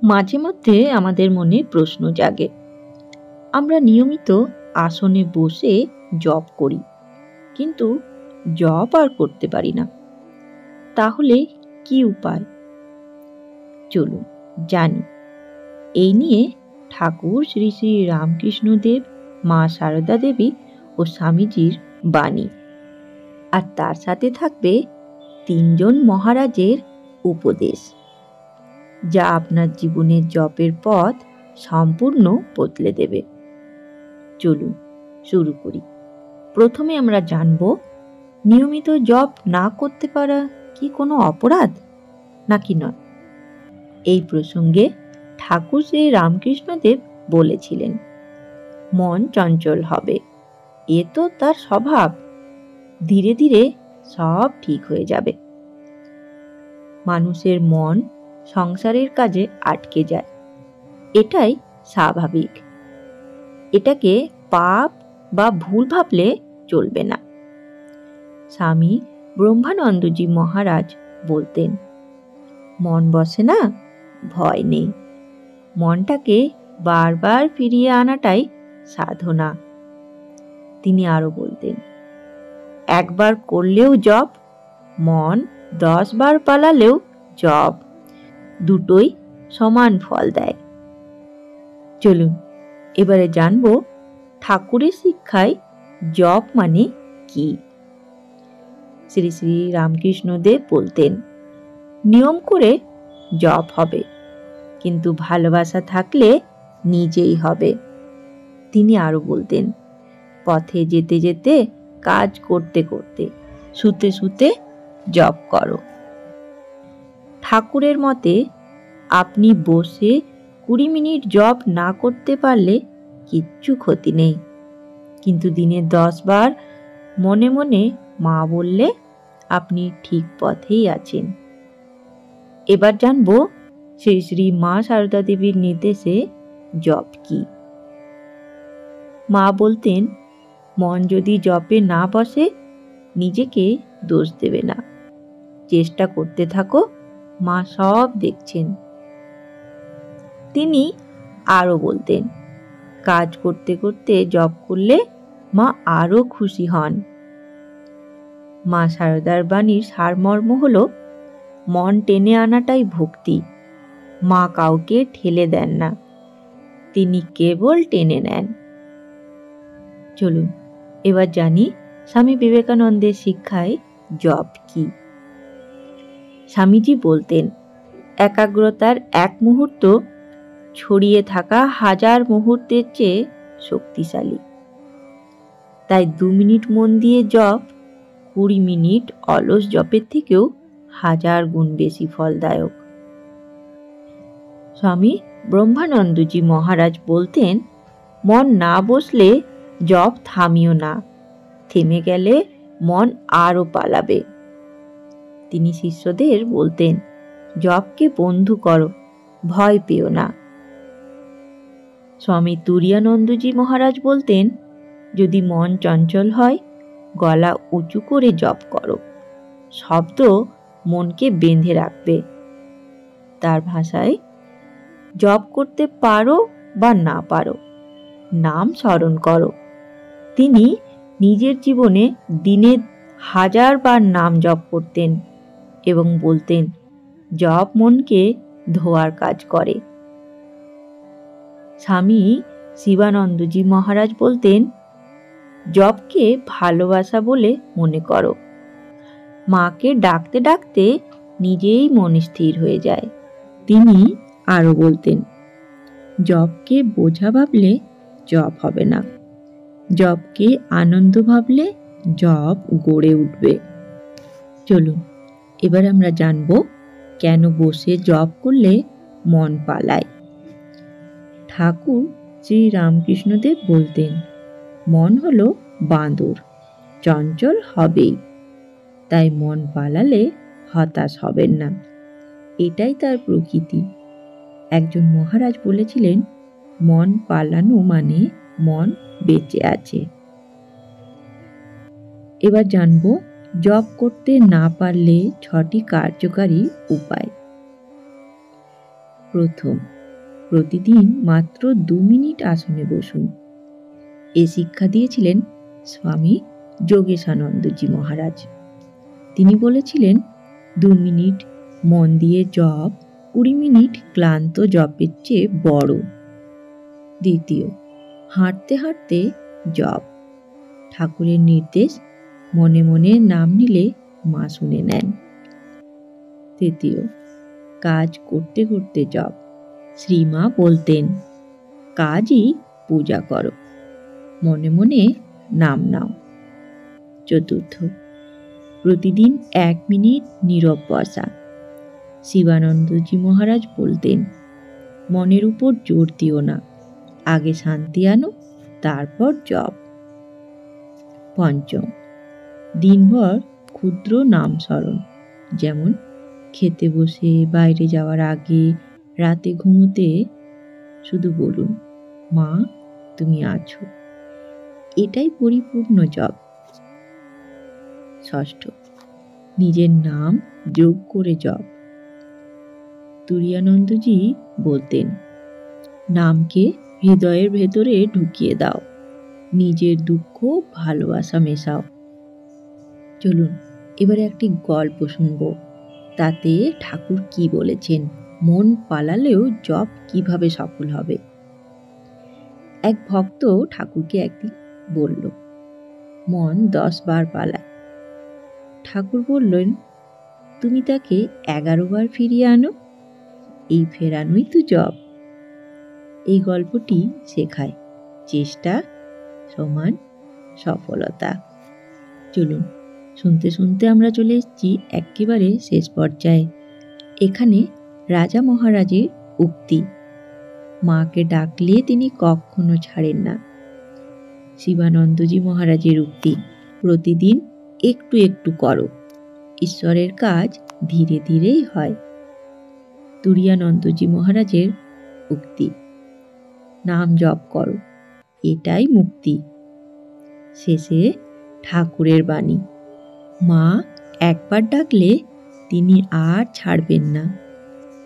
মাঝে মধ্যে আমাদের মনে প্রশ্ন জাগে, আমরা নিয়মিত আসনে বসে জপ করি, কিন্তু জপ আর করতে পারি না। তাহলে কি উপায়? চলুন জানি। এই নিয়ে ঠাকুর শ্রী শ্রী রামকৃষ্ণদেব, মা সারদা দেবী ও স্বামীজির বাণী, আর তার সাথে থাকবে তিনজন মহারাজের উপদেশ, যা আপনার জীবনের জপের পথ সম্পূর্ণ বদলে দেবে। চলুন শুরু করি। প্রথমে আমরা জানব, নিয়মিত জপ না করতে পারা কি কোনো অপরাধ নাকি নয়? এই প্রসঙ্গে ঠাকুর শ্রী রামকৃষ্ণদেব বলেছিলেন, মন চঞ্চল হবে, এ তো তার স্বভাব, ধীরে ধীরে সব ঠিক হয়ে যাবে। মানুষের মন সংসারের কাজে আটকে যায়, এটাই স্বাভাবিক। এটাকে পাপ বা ভুল ভাবলে চলবে না। স্বামী ব্রহ্মানন্দজি মহারাজ বলতেন, মন বসে না, ভয় নেই, মনটাকে বারবার ফিরিয়ে আনাটাই সাধনা। তিনি আরো বলতেন, একবার করলেও জপ, মন 10 বার পালালেও জপ, দুটোই সমান ফল দেয়। চলুন এবারে জানব, ঠাকুরের শিক্ষায় জপ মানে কি। শ্রী শ্রী রামকৃষ্ণদেব বলতেন, নিয়ম করে জপ হবে, কিন্তু ভালোবাসা থাকলে নিজেই হবে। তিনি আরো বলতেন, পথে যেতে যেতে, কাজ করতে করতে, শুতে শুতে জপ করো। ঠাকুরের মতে আপনি বসে 20 মিনিট জপ না করতে পারলে কিচ্ছু ক্ষতি নেই, কিন্তু দিনে 10 বার মনে মনে মা বললে আপনি ঠিক পথেই আছেন। এবার জানব, শ্রী শ্রী মা সারদা দেবীর নির্দেশে জপ কি। মা বলতেন, মন যদি জপে না বসে, নিজেকে দোষ দেবে না, চেষ্টা করতে থাকো, মা সব দেখছেন। তিনি আরো বলতেন, কাজ করতে করতে জপ করলে মা আরো খুশি হন। মা সারদার বাণীর সারমর্ম হলো, মন টেনে আনাটাই ভক্তি, মা কাউকে ঠেলে দেন না, তিনি কেবল টেনে নেন। চলুন এবার জানি, স্বামী বিবেকানন্দের শিক্ষায় জপ কি। স্বামীজি বলতেন, একাগ্রতার এক মুহূর্ত ছড়িয়ে থাকা 1000 মুহূর্তের চেয়ে শক্তিশালী। তাই 2 মিনিট মন দিয়ে জপ 20 মিনিট অলস জপের থেকেও 1000 গুণ বেশি ফলদায়ক। স্বামী ব্রহ্মানন্দজি মহারাজ বলতেন, মন না বসলে জপ থামিও না, থেমে গেলে মন আরো পালাবে। তিনি শিষ্যদের বলতেন, জপকে বন্ধু করো, ভয় পেও না। স্বামী তুরীয়ানন্দজি মহারাজ বলতেন, যদি মন চঞ্চল হয়, গলা উঁচু করে জপ করো, শব্দ মনকে বেঁধে রাখবে। তার ভাষায়, জপ করতে পারো বা না পারো, নাম স্মরণ করো। তিনি নিজের জীবনে দিনে 1000 বার নাম জপ করতেন এবং বলতেন, জপ মনকে ধোয়ার কাজ করে। স্বামী শিবানন্দজি মহারাজ বলতেন, জপকে ভালোবাসা বলে মনে করো, মাকে ডাকতে ডাকতে নিজেই মন স্থির হয়ে যায়। তিনি আরো বলতেন, জপকে বোঝা ভাবলে জপ হবে না, জপকে আনন্দ ভাবলে জপ গড়ে উঠবে। চলুন এবার আমরা জানব, কেন বসে জপ করলে মন পালায়। ঠাকুর শ্রী রামকৃষ্ণদেব বলতেন, মন হলো বাঁদর, চঞ্চল হবেই, তাই মন পালালে হতাশ হবেন না, এটাই তার প্রকৃতি। একজন মহারাজ বলেছিলেন, মন পালানো মানে মন বেঁচে আছে। এবার জানব, জপ করতে না পারলে 6টি কার্যকারী উপায়। প্রথম, প্রতিদিন মাত্র 2 মিনিট আসনে বসুন। এ শিক্ষা দিয়েছিলেন স্বামী যোগেশানন্দজি মহারাজ। তিনি বলেছিলেন, 2 মিনিট মন দিয়ে জপ 20 মিনিট ক্লান্ত জপের চেয়ে বড়। দ্বিতীয়, হাঁটতে হাঁটতে জপ। ঠাকুরের নির্দেশ মনে মনে নাম নিলে মা শুনে নেন। তৃতীয়, কাজ করতে করতে জপ। শ্রীমা বলতেন, কাজই পূজা করো, মনে মনে নাম নাও। চতুর্থ, প্রতিদিন 1 মিনিট নীরব বসা। শিবানন্দজি মহারাজ বলতেন, মনের উপর জোর দিও না, আগে শান্তি আনো, তারপর জপ। পঞ্চম, দিনভর ক্ষুদ্র নাম স্মরণ, যেমন খেতে বসে, বাইরে যাওয়ার আগে, রাতে ঘুমোতে শুধু বলুন, মা তুমি আছো। এটাই পরিপূর্ণ জপ। ষষ্ঠ, নিজের নাম যোগ করে জপ। তুরীয়ানন্দজি বলতেন, নামকে হৃদয়ের ভেতরে ঢুকিয়ে দাও, নিজের দুঃখ ভালোবাসা মেশাও। চলুন এবারে একটি গল্প শুনবো, তাতে ঠাকুর কি বলেছেন, মন পালালেও জপ কিভাবে সফল হবে। এক ভক্ত ঠাকুরকে একদিন বলল, মন 10 বার পালায়। ঠাকুর বললেন, তুমি তাকে 11 বার ফিরিয়ে আনো, এই ফেরানোই তো জপ। এই গল্পটি শেখায় চেষ্টা সমান সফলতা। চলুন শুনতে শুনতে আমরা চলে এসেছি একেবারে শেষ পর্যায়ে। এখানে রাজা মহারাজের উক্তি, মাকে ডাকলে তিনি কখনো ছাড়েন না। শিবানন্দজি মহারাজের উক্তি, প্রতিদিন একটু একটু করো, ঈশ্বরের কাজ ধীরে ধীরেই হয়। তুরীয়ানন্দজি মহারাজের উক্তি, নাম জপ করো, এটাই মুক্তি। শেষে ঠাকুরের বাণী, মা একবার ডাকলে তিনি আর ছাড়বেন না।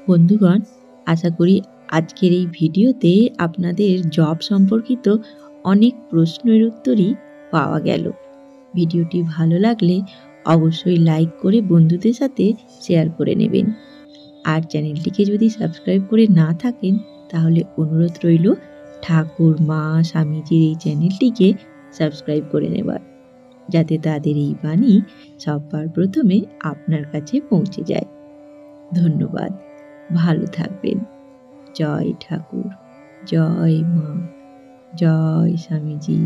বন্ধুগণ, আশা করি আজকের এই ভিডিওতে আপনাদের জব সম্পর্কিত অনেক প্রশ্নের উত্তরই পাওয়া গেল। ভিডিওটি ভালো লাগলে অবশ্যই লাইক করে বন্ধুদের সাথে শেয়ার করে নেবেন। আর চ্যানেলটিকে যদি সাবস্ক্রাইব করে না থাকেন, তাহলে অনুরোধ রইল ঠাকুর, মা, স্বামীজির এই চ্যানেলটিকে সাবস্ক্রাইব করে নেবার, যাতে তাদের এই বাণী সবার প্রথমে আপনার কাছে পৌঁছে যায়। ধন্যবাদ, ভালো থাকবেন। জয় ঠাকুর, জয় মা, জয় স্বামীজি।